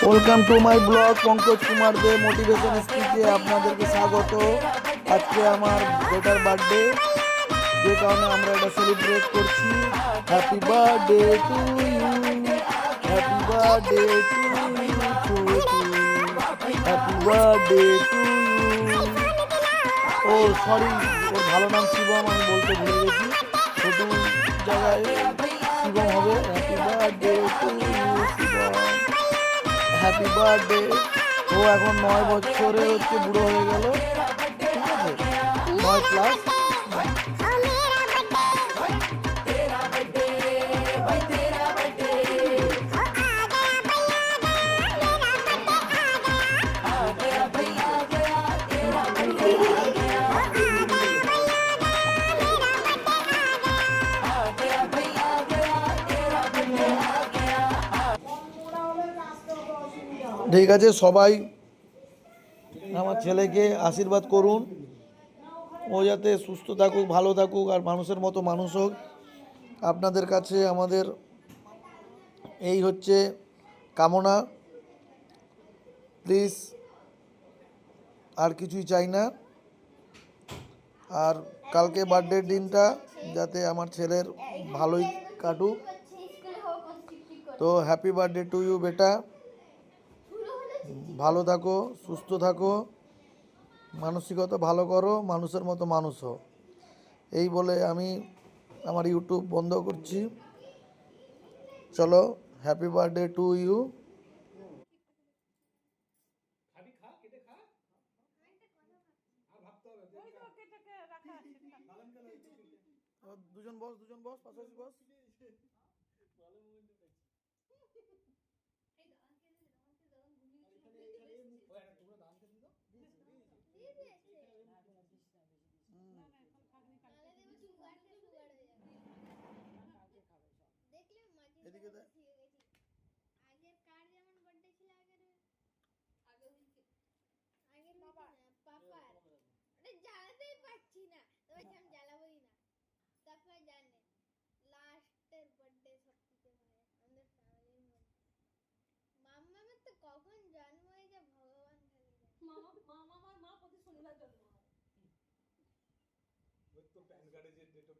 Welcome to my blog Pankaj Kumar Dey motivation স্পিচে আপনাদেরকে স্বাগত। আজকে আমার বেটার বার্থডে, যে কারণে আমরা এটা সেলিব্রেট করছি। Happy birthday to you, happy birthday to you, happy birthday to you. Oh sorry, ওর ভালো নাম শিবম, আমি বলতে ভুলে গেছি। ছোট জায়গায় শিবম হবে। Happy birthday to you Shivam, happy birthday. ও এখন 9 বছরে বুড়ো হয়ে গেল, ঠিক আছে, 9+। ঠিক আছে, সবাই আমার ছেলেকে আশীর্বাদ করুন, ও যাতে সুস্থ থাকুক, ভালো থাকুক, আর মানুষের মতো মানুষ হোক। আপনাদের কাছে আমাদের এই হচ্ছে কামনা, প্লিজ, আর কিছুই চাই না। আর কালকে বার্থডের দিনটা যাতে আমার ছেলের ভালোই কাটুক। তো হ্যাপি বার্থডে টু ইউ বেটা, ভালো থাকো, সুস্থ থাকো, মানসিকতা ভালো করো, মানুষের মতো মানুষ হও। এই বলে আমি আমার ইউটিউব বন্ধ করছি। চলো, হ্যাপি বার্থডে টু ইউ। দুজন বস, পাশাপাশি বস। এদিকে দে। আগের কার যেমন বার্থডে ছিল, আগের পাপার ওটা জ্বালাতেই পারছি না, তবে আমি জ্বালাবোই না। তারপর জানে লাস্টের বার্থডে সবথেকে হয় আমাদের ফ্যামিলির মধ্যে। মাম্মামের তো কখন জন্ম হয়েছে ভগবান খালি জানে। মামার মা প্রতি শনিবার জন্ম হয়। ওই তো প্যান কার্ডে যে ডেট অফ